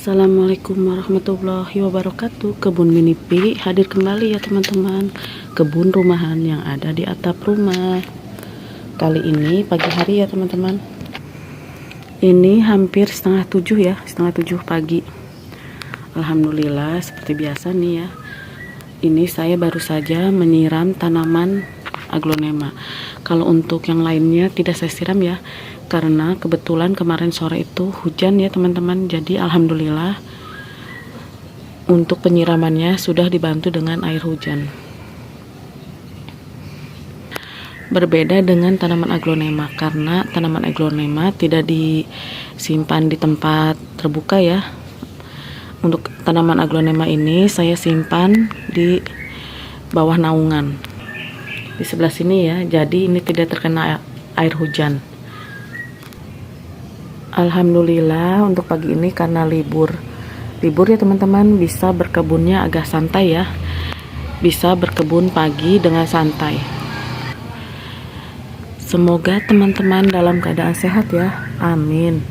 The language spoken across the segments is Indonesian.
Assalamualaikum warahmatullahi wabarakatuh. Kebun Mini Pi hadir kembali ya teman-teman. Kebun rumahan yang ada di atap rumah. Kali ini pagi hari ya teman-teman. Ini hampir setengah 7 ya, setengah 7 pagi. Alhamdulillah seperti biasa nih ya. Ini saya baru saja menyiram tanaman aglonema. Kalau untuk yang lainnya tidak saya siram ya, karena kebetulan kemarin sore itu hujan ya teman-teman. Jadi alhamdulillah untuk penyiramannya sudah dibantu dengan air hujan. Berbeda dengan tanaman aglonema, karena tanaman aglonema tidak disimpan di tempat terbuka ya. Untuk tanaman aglonema ini saya simpan di bawah naungan di sebelah sini ya, jadi ini tidak terkena air hujan. Alhamdulillah untuk pagi ini karena libur ya teman-teman, bisa berkebunnya agak santai ya, bisa berkebun pagi dengan santai. Semoga teman-teman dalam keadaan sehat ya, amin.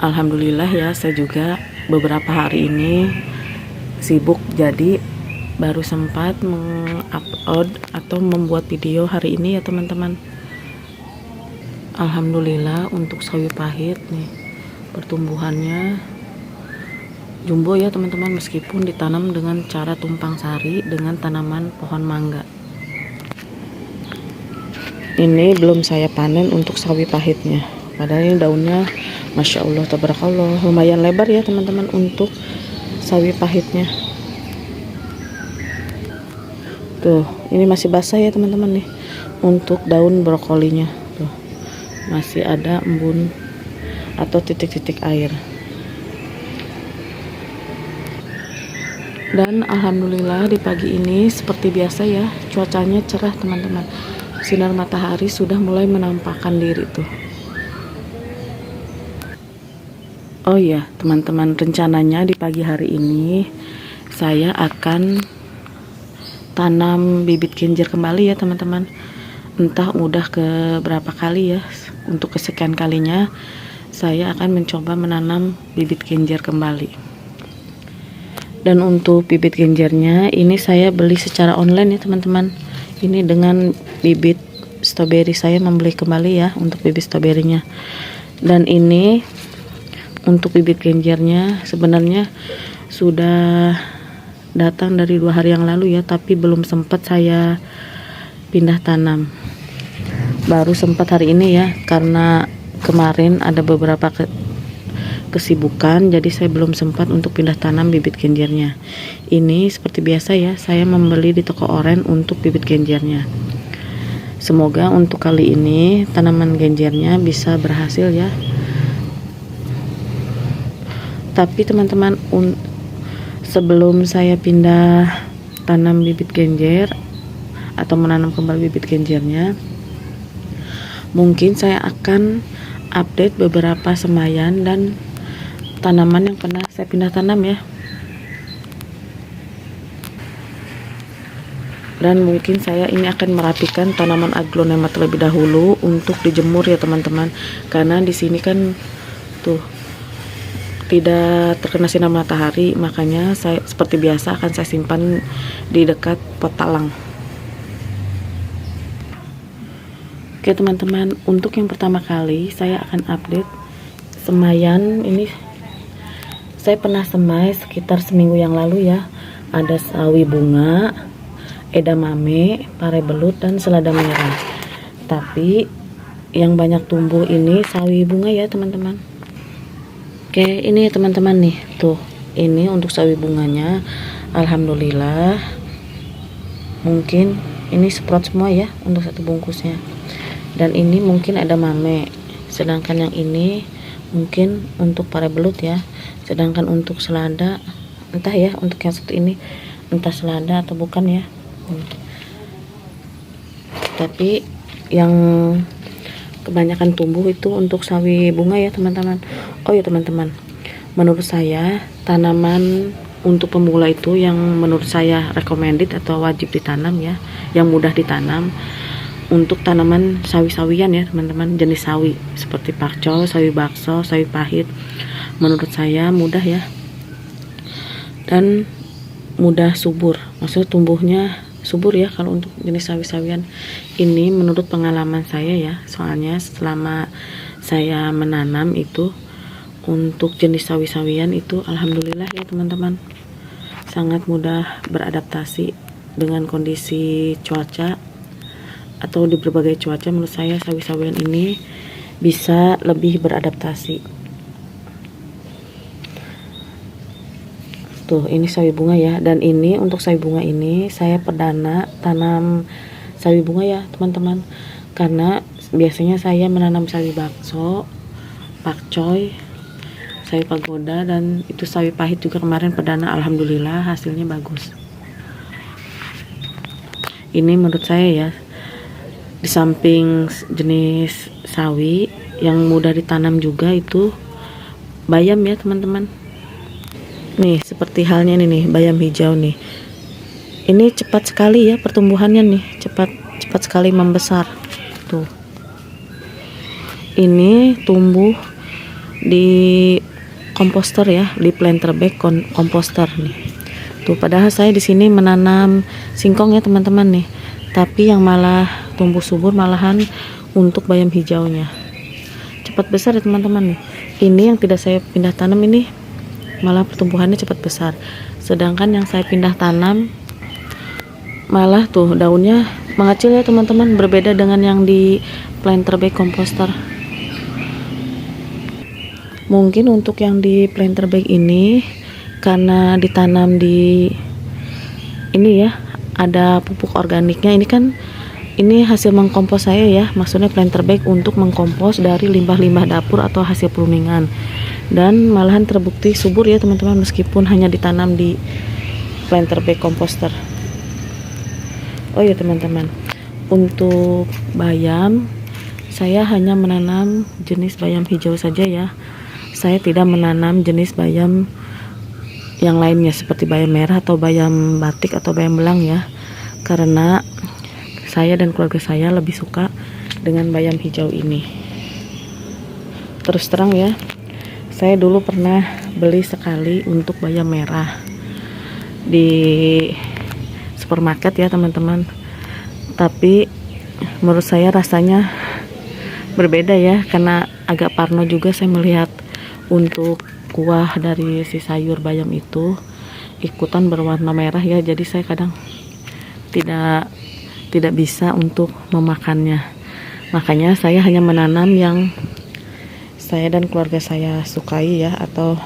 Alhamdulillah ya, saya juga beberapa hari ini sibuk, jadi baru sempat mengupload atau membuat video hari ini ya teman-teman. Alhamdulillah untuk sawi pahit nih pertumbuhannya jumbo ya teman-teman, meskipun ditanam dengan cara tumpang sari dengan tanaman pohon mangga. Ini belum saya panen untuk sawi pahitnya, padahal ini daunnya Masya Allah tabarakallah lumayan lebar ya teman-teman untuk sawi pahitnya. Tuh, ini masih basah ya teman-teman nih untuk daun brokolinya. Tuh, masih ada embun atau titik-titik air. Dan alhamdulillah di pagi ini seperti biasa ya, cuacanya cerah teman-teman. Sinar matahari sudah mulai menampakkan diri tuh. Oh iya teman-teman, rencananya di pagi hari ini saya akan tanam bibit genjer kembali ya teman-teman. Entah udah ke berapa kali ya, untuk kesekian kalinya saya akan mencoba menanam bibit genjer kembali. Dan untuk bibit genjernya ini saya beli secara online ya teman-teman. Ini dengan bibit stroberi, saya membeli kembali ya untuk bibit stroberinya. Dan ini untuk bibit genjernya sebenarnya sudah datang dari 2 hari yang lalu ya, tapi belum sempat saya pindah tanam. Baru sempat hari ini ya, karena kemarin ada beberapa kesibukan, jadi saya belum sempat untuk pindah tanam bibit genjernya. Ini seperti biasa ya, saya membeli di toko oren untuk bibit genjernya. Semoga untuk kali ini tanaman genjernya bisa berhasil ya. Tapi teman-teman, sebelum saya pindah tanam bibit genjer atau menanam kembali bibit genjernya, mungkin saya akan update beberapa semaian dan tanaman yang pernah saya pindah tanam ya. Dan mungkin saya ini akan merapikan tanaman aglonema terlebih dahulu untuk dijemur ya teman-teman, karena di sini kan tuh tidak terkena sinar matahari, makanya saya seperti biasa akan saya simpan di dekat pot talang. Oke teman-teman, untuk yang pertama kali saya akan update semaian ini. Saya pernah semai sekitar seminggu yang lalu ya. Ada sawi bunga, edamame, pare belut, dan selada merah. Tapi yang banyak tumbuh ini sawi bunga ya teman-teman. Oke, ini teman-teman nih, tuh ini untuk sawi bunganya. Alhamdulillah, mungkin ini semprot semua ya untuk satu bungkusnya. Dan ini mungkin ada mame, sedangkan yang ini mungkin untuk pare belut ya. Sedangkan untuk selada, entah ya untuk yang satu ini entah selada atau bukan ya. Tapi yang kebanyakan tumbuh itu untuk sawi bunga ya teman-teman. Oh ya teman-teman, menurut saya tanaman untuk pemula itu yang menurut saya recommended atau wajib ditanam ya, yang mudah ditanam, untuk tanaman sawi-sawian ya teman-teman, jenis sawi seperti pakcoy, sawi bakso, sawi pahit. Menurut saya mudah ya, dan mudah subur, maksudnya tumbuhnya subur ya kalau untuk jenis sawi-sawian ini menurut pengalaman saya ya. Soalnya selama saya menanam itu untuk jenis sawi-sawian itu alhamdulillah ya teman-teman, sangat mudah beradaptasi dengan kondisi cuaca atau di berbagai cuaca. Menurut saya sawi-sawian ini bisa lebih beradaptasi. Tuh, ini sawi bunga ya, dan ini untuk sawi bunga ini saya perdana tanam sawi bunga ya teman-teman, karena biasanya saya menanam sawi bakso, pakcoy, sawi pagoda, dan itu sawi pahit juga kemarin perdana, alhamdulillah hasilnya bagus. Ini menurut saya ya, di samping jenis sawi yang mudah ditanam juga itu bayam ya teman-teman. Nih seperti halnya ini nih, bayam hijau nih, ini cepat sekali ya pertumbuhannya nih, cepat sekali membesar. Tuh, ini tumbuh di komposter ya, di planter bag komposter nih. Tuh, padahal saya di sini menanam singkong ya teman-teman nih, tapi yang malah tumbuh subur malahan untuk bayam hijaunya. Cepat besar ya teman-teman nih. Ini yang tidak saya pindah tanam ini malah pertumbuhannya cepat besar. Sedangkan yang saya pindah tanam malah tuh daunnya mengecil ya teman-teman, berbeda dengan yang di planter bag komposter. Mungkin untuk yang di planter bag ini karena ditanam di ini ya, ada pupuk organiknya. Ini kan ini hasil mengkompos saya ya, maksudnya planter bag untuk mengkompos dari limbah-limbah dapur atau hasil pruningan, dan malahan terbukti subur ya teman-teman meskipun hanya ditanam di planter bag komposter. Oh ya teman-teman, untuk bayam saya hanya menanam jenis bayam hijau saja ya. Saya tidak menanam jenis bayam yang lainnya seperti bayam merah atau bayam batik atau bayam belang ya, karena saya dan keluarga saya lebih suka dengan bayam hijau ini. Terus terang ya, saya dulu pernah beli sekali untuk bayam merah di supermarket ya teman-teman, tapi menurut saya rasanya berbeda ya, karena agak parno juga saya melihat untuk kuah dari si sayur bayam itu ikutan berwarna merah ya, jadi saya kadang tidak bisa untuk memakannya. Makanya saya hanya menanam yang saya dan keluarga saya sukai ya, atau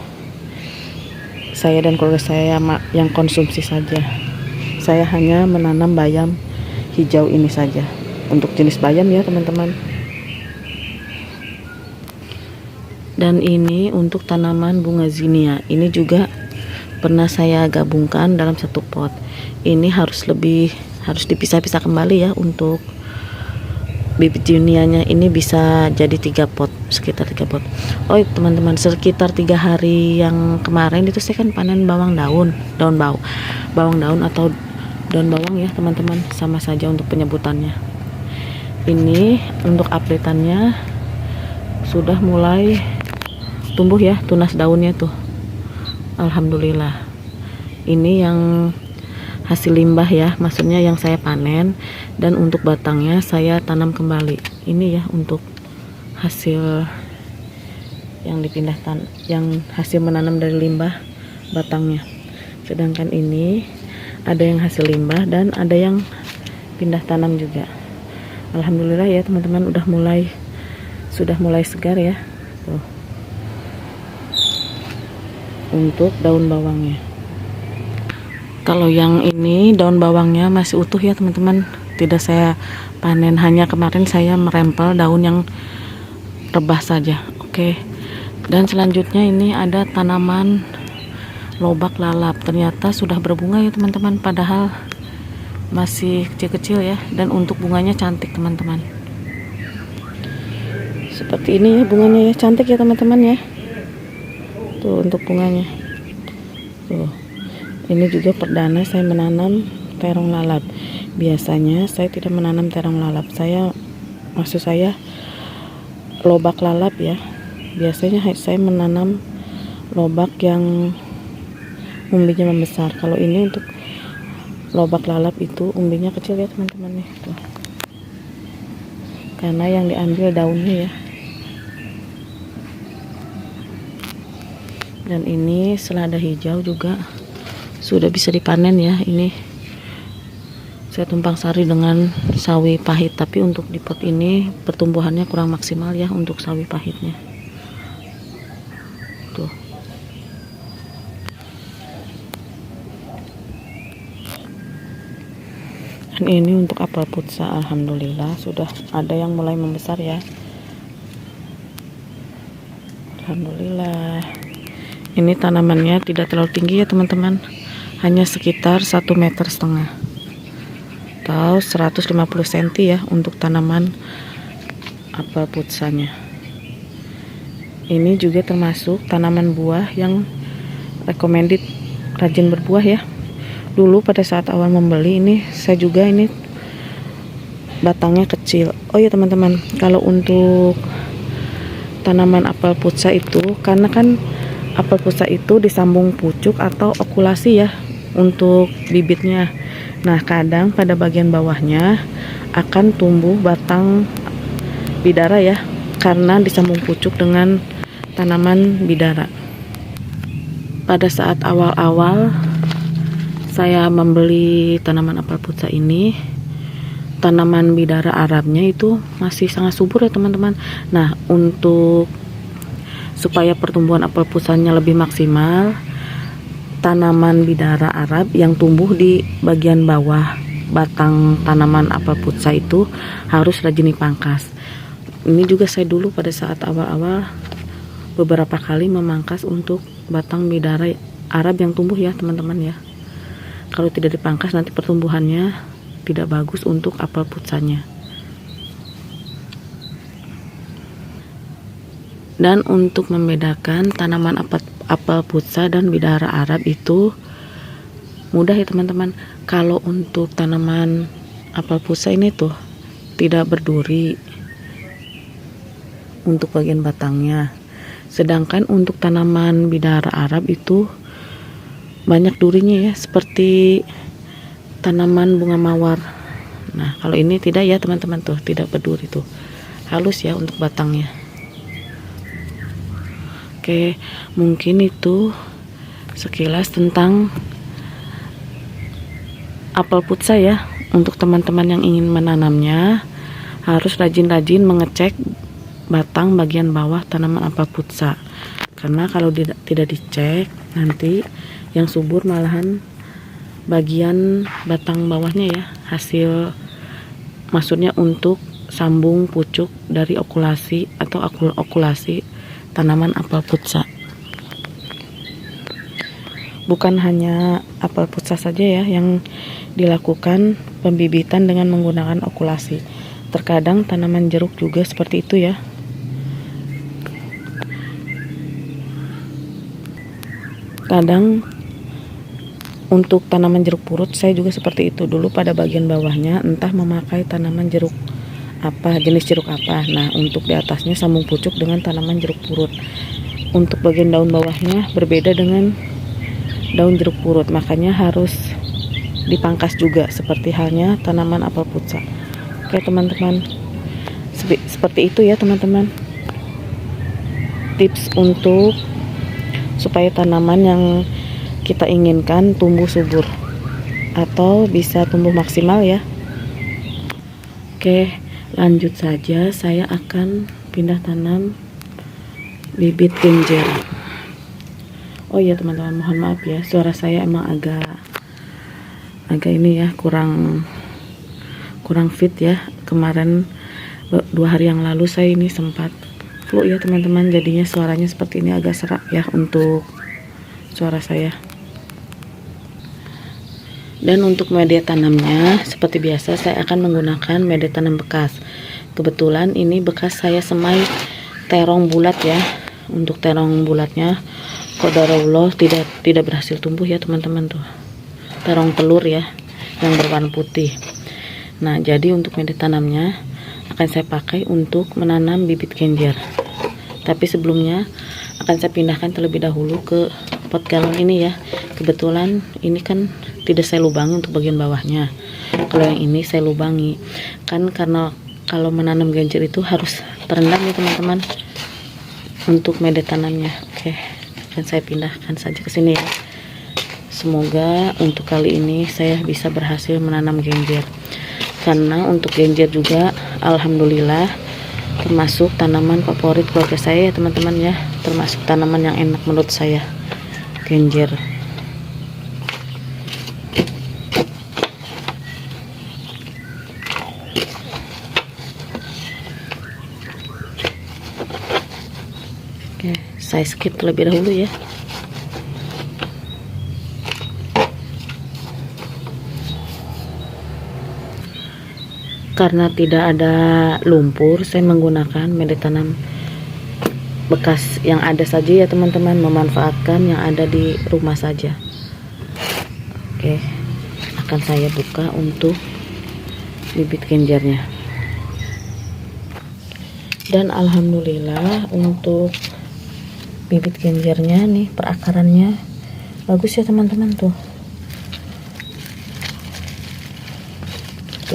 saya dan keluarga saya yang konsumsi saja. Saya hanya menanam bayam hijau ini saja untuk jenis bayam ya teman-teman. Dan ini untuk tanaman bunga zinnia, ini juga pernah saya gabungkan dalam satu pot. Ini harus dipisah-pisah kembali ya, untuk bibit zinnianya ini bisa jadi 3 pot, sekitar 3 pot. Oh teman-teman, sekitar 3 hari yang kemarin itu saya kan panen bawang daun atau daun bawang ya teman-teman, sama saja untuk penyebutannya. Ini untuk update-annya sudah mulai tumbuh ya, tunas daunnya tuh, alhamdulillah. Ini yang hasil limbah ya, maksudnya yang saya panen, dan untuk batangnya saya tanam kembali. Ini ya untuk hasil yang yang hasil menanam dari limbah batangnya. Sedangkan ini ada yang hasil limbah dan ada yang pindah tanam juga. Alhamdulillah ya teman-teman, sudah mulai segar ya tuh, untuk daun bawangnya. Kalau yang ini daun bawangnya masih utuh ya teman-teman, tidak saya panen, hanya kemarin saya merempel daun yang rebah saja. Oke. Dan selanjutnya ini ada tanaman lobak lalap, ternyata sudah berbunga ya teman-teman, padahal masih kecil-kecil ya, dan untuk bunganya cantik teman-teman. Seperti ini ya bunganya ya, cantik ya teman-teman ya. Tuh untuk bunganya. Tuh. Ini juga perdana saya menanam terong lalap. Biasanya saya tidak menanam terong lalap. Maksud saya lobak lalap ya. Biasanya saya menanam lobak yang umbinya membesar. Kalau ini untuk lobak lalap itu umbinya kecil ya teman-teman nih. Tuh. Karena yang diambil daunnya ya. Dan ini selada hijau juga sudah bisa dipanen ya. Ini saya tumpang sari dengan sawi pahit, tapi untuk di pot ini pertumbuhannya kurang maksimal ya untuk sawi pahitnya. Tuh. Dan ini untuk apel putsa, alhamdulillah sudah ada yang mulai membesar ya. Alhamdulillah. Ini tanamannya tidak terlalu tinggi ya teman-teman, hanya sekitar 1,5 meter atau 150 cm ya untuk tanaman apel putsanya. Ini juga termasuk tanaman buah yang recommended rajin berbuah ya. Dulu pada saat awal membeli ini saya juga ini batangnya kecil. Oh ya teman-teman, kalau untuk tanaman apel putsa itu, karena kan apel putsa itu disambung pucuk atau okulasi ya untuk bibitnya. Nah, kadang pada bagian bawahnya akan tumbuh batang bidara ya, karena disambung pucuk dengan tanaman bidara. Pada saat awal-awal saya membeli tanaman apel putsa ini, tanaman bidara Arabnya itu masih sangat subur ya teman-teman. Nah, untuk supaya pertumbuhan apel putsanya lebih maksimal, tanaman bidara Arab yang tumbuh di bagian bawah batang tanaman apel putsa itu harus rajin dipangkas. Ini juga saya dulu pada saat awal-awal beberapa kali memangkas untuk batang bidara Arab yang tumbuh ya teman-teman ya. Kalau tidak dipangkas nanti pertumbuhannya tidak bagus untuk apel putsanya. Dan untuk membedakan tanaman apel putsa dan bidara Arab itu mudah ya teman-teman. Kalau untuk tanaman apel putsa ini tuh tidak berduri untuk bagian batangnya. Sedangkan untuk tanaman bidara Arab itu banyak durinya ya, seperti tanaman bunga mawar. Nah, kalau ini tidak ya teman-teman, tuh tidak berduri, tuh halus ya untuk batangnya. Oke, mungkin itu sekilas tentang apel putsa ya. Untuk teman-teman yang ingin menanamnya harus rajin-rajin mengecek batang bagian bawah tanaman apel putsa, karena kalau tidak dicek nanti yang subur malahan bagian batang bawahnya ya, hasil maksudnya untuk sambung pucuk dari okulasi atau okulasi tanaman apel putsa. Bukan hanya apel putsa saja ya yang dilakukan pembibitan dengan menggunakan okulasi. Terkadang tanaman jeruk juga seperti itu ya. Kadang untuk tanaman jeruk purut saya juga seperti itu. Dulu pada bagian bawahnya entah memakai tanaman jeruk apa, jenis jeruk apa. Nah, untuk di atasnya sambung pucuk dengan tanaman jeruk purut. Untuk bagian daun bawahnya berbeda dengan daun jeruk purut, makanya harus dipangkas juga seperti halnya tanaman apel putsa. Oke teman-teman, seperti itu ya teman-teman tips untuk supaya tanaman yang kita inginkan tumbuh subur atau bisa tumbuh maksimal ya. Oke, lanjut saja, saya akan pindah tanam bibit genjer. Oh iya teman-teman, mohon maaf ya, suara saya emang agak ini ya, kurang fit ya. Kemarin 2 hari yang lalu saya ini sempat flu ya teman-teman, jadinya suaranya seperti ini, agak serak ya untuk suara saya. Dan untuk media tanamnya seperti biasa saya akan menggunakan media tanam bekas. Kebetulan ini bekas saya semai terong bulat ya. Untuk terong bulatnya qadarullah tidak berhasil tumbuh ya teman-teman, tuh terong telur ya. yang berwarna putih. Nah, jadi untuk media tanamnya akan saya pakai untuk menanam bibit genjer. Tapi sebelumnya akan saya pindahkan terlebih dahulu ke pot galon ini ya. Kebetulan ini kan tidak saya lubangi untuk bagian bawahnya. Kalau yang ini saya lubangi. Kan karena kalau menanam genjer itu harus terendam ya teman-teman untuk media tanamnya. Oke, akan saya pindahkan saja ke sini ya. Semoga untuk kali ini saya bisa berhasil menanam genjer. Karena untuk genjer juga alhamdulillah termasuk tanaman favorit keluarga saya ya teman-teman ya. Termasuk tanaman yang enak menurut saya, genjer. Oke, saya skip terlebih dahulu ya. Karena tidak ada lumpur, saya menggunakan media tanam bekas yang ada saja ya teman-teman, memanfaatkan yang ada di rumah saja. Oke, akan saya buka untuk bibit genjernya. Dan alhamdulillah untuk bibit genjernya nih, perakarannya bagus ya teman-teman. Tuh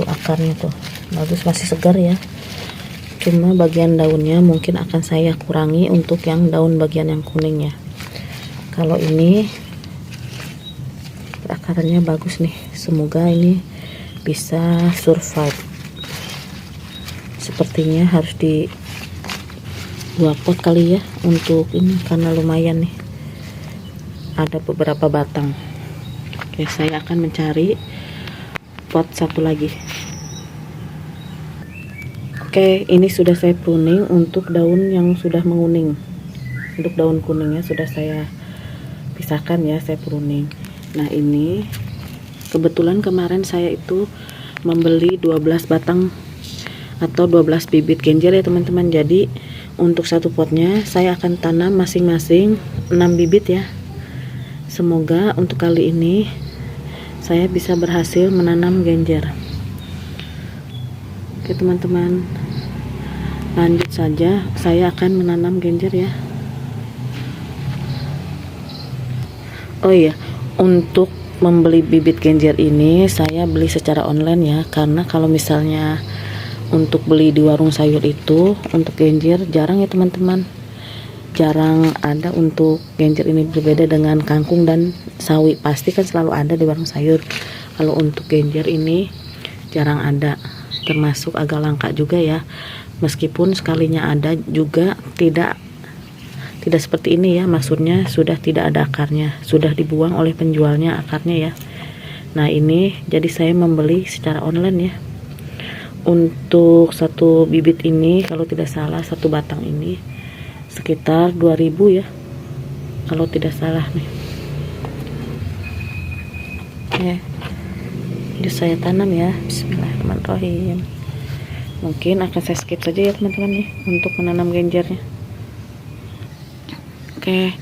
akarnya tuh bagus, masih segar ya. Cuma bagian daunnya mungkin akan saya kurangi untuk yang daun bagian yang kuning ya. Kalau ini akarnya bagus nih, semoga ini bisa survive. Sepertinya harus di 2 pot kali ya untuk ini, karena lumayan nih ada beberapa batang. Oke, saya akan mencari pot satu lagi. Oke, ini sudah saya pruning untuk daun yang sudah menguning. Untuk daun kuningnya sudah saya pisahkan ya, saya pruning. Nah, ini kebetulan kemarin saya itu membeli 12 batang atau 12 bibit genjer ya teman-teman. Jadi untuk satu potnya saya akan tanam masing-masing 6 bibit ya. Semoga untuk kali ini saya bisa berhasil menanam genjer. Oke teman-teman, lanjut saja, saya akan menanam genjer ya. Oh iya, untuk membeli bibit genjer ini saya beli secara online ya, karena kalau misalnya untuk beli di warung sayur itu untuk genjer jarang ya teman-teman, jarang ada. Untuk genjer ini berbeda dengan kangkung dan sawi, pasti kan selalu ada di warung sayur. Kalau untuk genjer ini jarang ada, termasuk agak langka juga ya. Meskipun sekalinya ada juga tidak seperti ini ya, maksudnya sudah tidak ada akarnya, sudah dibuang oleh penjualnya akarnya ya. Nah, ini jadi saya membeli secara online ya. Untuk satu bibit ini kalau tidak salah, satu batang ini sekitar 2000 ya kalau tidak salah nih. Oke, jadi saya tanam ya. Bismillahirrahmanirrahim. Mungkin akan saya skip saja ya teman-teman nih untuk menanam genjernya. Oke,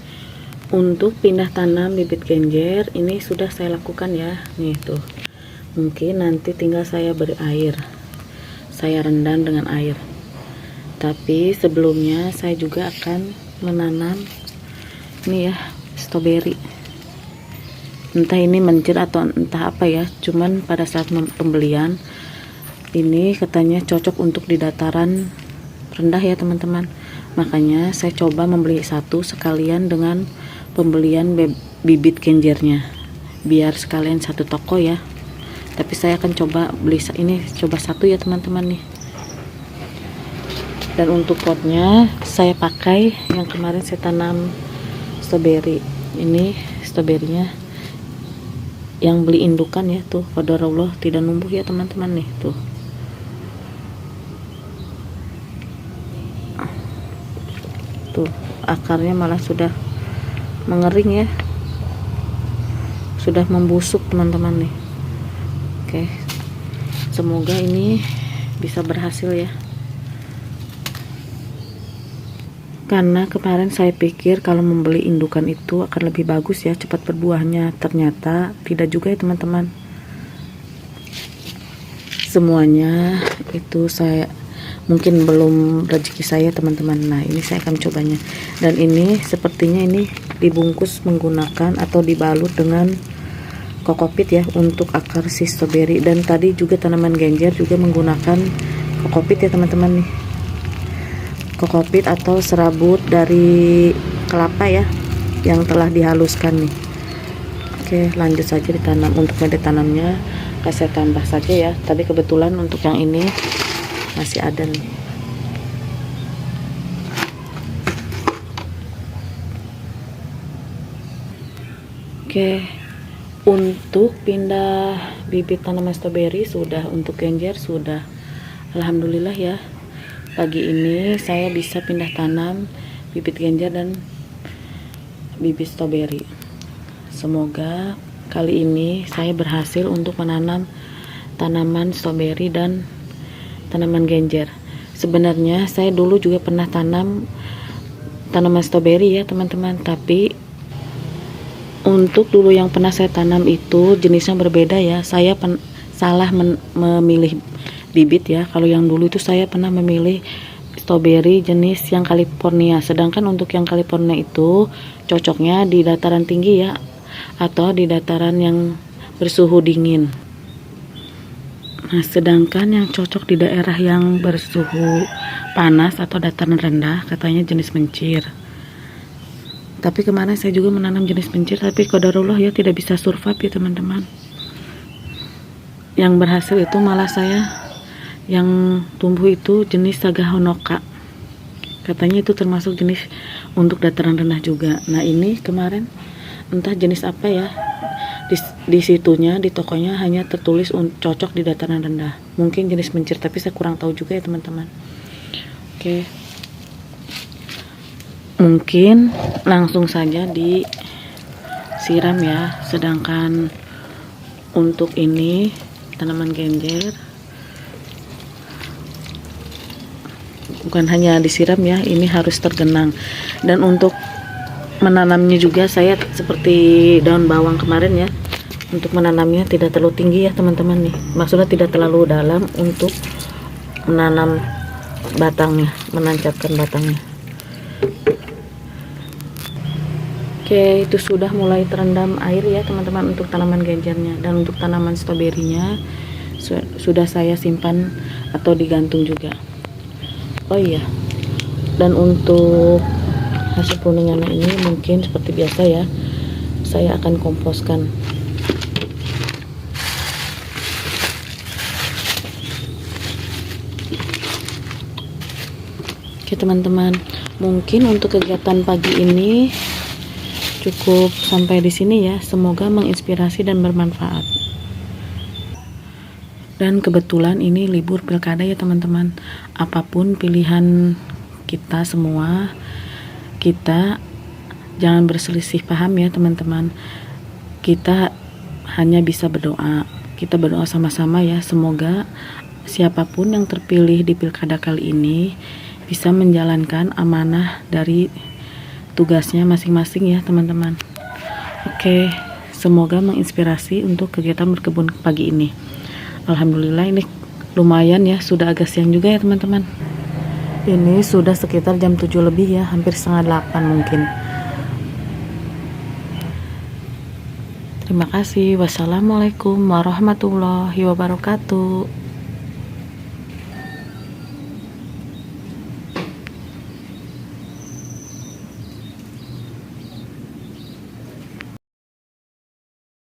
untuk pindah tanam bibit genjer ini sudah saya lakukan ya. Nih tuh, mungkin nanti tinggal saya beri air, saya rendam dengan air. Tapi sebelumnya saya juga akan menanam ini ya, stroberi. Entah ini mencir atau entah apa ya, cuman pada saat pembelian ini katanya cocok untuk di dataran rendah ya teman-teman. Makanya saya coba membeli satu sekalian dengan pembelian bibit genjernya, biar sekalian satu toko ya. Tapi saya akan coba beli ini, coba satu ya teman-teman nih. Dan untuk potnya saya pakai yang kemarin saya tanam stroberi. Ini stroberinya yang beli indukan ya, tuh qadarullah tidak numbuh ya teman-teman nih tuh. Tuh akarnya malah sudah mengering ya, sudah membusuk teman-teman nih. Oke, semoga ini bisa berhasil ya. Karena kemarin saya pikir kalau membeli indukan itu akan lebih bagus ya, cepat berbuahnya. Ternyata tidak juga ya teman-teman. semuanya itu saya mungkin belum rezeki saya teman-teman. Nah ini saya akan cobanya, dan ini sepertinya ini dibungkus menggunakan atau dibalut dengan kokopit ya untuk akar si stroberi, dan tadi juga tanaman genjer juga menggunakan kokopit ya teman-teman nih, kokopit atau serabut dari kelapa ya yang telah dihaluskan nih. Oke, lanjut saja ditanam. Untuk media tanamnya saya tambah saja ya, tadi kebetulan untuk yang ini masih ada nih. Oke, untuk pindah bibit tanaman stroberi sudah, untuk genjer sudah. Alhamdulillah ya, pagi ini saya bisa pindah tanam bibit genjer dan bibit stroberi. Semoga kali ini saya berhasil untuk menanam tanaman stroberi dan tanaman genjer. Sebenarnya saya dulu juga pernah tanam tanaman stroberi ya teman-teman, tapi untuk dulu yang pernah saya tanam itu jenisnya berbeda ya. Saya salah memilih bibit ya. Kalau yang dulu itu saya pernah memilih stroberi jenis yang California, sedangkan untuk yang California itu cocoknya di dataran tinggi ya, atau di dataran yang bersuhu dingin. Nah, sedangkan yang cocok di daerah yang bersuhu panas atau dataran rendah katanya jenis mencir. Tapi kemarin saya juga menanam jenis mencir, tapi qadarullah ya tidak bisa survive ya teman-teman. Yang berhasil itu malah saya yang tumbuh itu jenis Saga Honoka. Katanya itu termasuk jenis untuk dataran rendah juga. Nah ini kemarin entah jenis apa ya, di situnya di tokonya hanya tertulis cocok di dataran rendah. Mungkin jenis mencir, tapi saya kurang tahu juga ya teman-teman. Oke, mungkin langsung saja disiram ya. Sedangkan untuk ini tanaman genjer bukan hanya disiram ya, ini harus tergenang. Dan untuk menanamnya juga saya seperti daun bawang kemarin ya, untuk menanamnya tidak terlalu tinggi ya teman-teman nih, maksudnya tidak terlalu dalam untuk menanam batangnya, menancapkan batangnya. Oke, itu sudah mulai terendam air ya teman-teman untuk tanaman genjernya, dan untuk tanaman stroberinya sudah saya simpan atau digantung juga. Oh iya, dan untuk hasil pruningannya ini mungkin seperti biasa ya, saya akan komposkan. Oke teman-teman, mungkin untuk kegiatan pagi ini cukup sampai di sini ya. Semoga menginspirasi dan bermanfaat. Dan kebetulan ini libur pilkada ya teman-teman. Apapun pilihan kita semua, kita jangan berselisih paham ya teman-teman. Kita hanya bisa berdoa. Kita berdoa sama-sama ya. Semoga siapapun yang terpilih di pilkada kali ini bisa menjalankan amanah dari tugasnya masing-masing ya teman-teman. Oke, semoga menginspirasi untuk kegiatan berkebun pagi ini. Alhamdulillah ini lumayan ya, sudah agak siang juga ya teman-teman. Ini sudah sekitar jam 7 lebih ya, hampir setengah 8 mungkin. Terima kasih. Wassalamualaikum warahmatullahi wabarakatuh.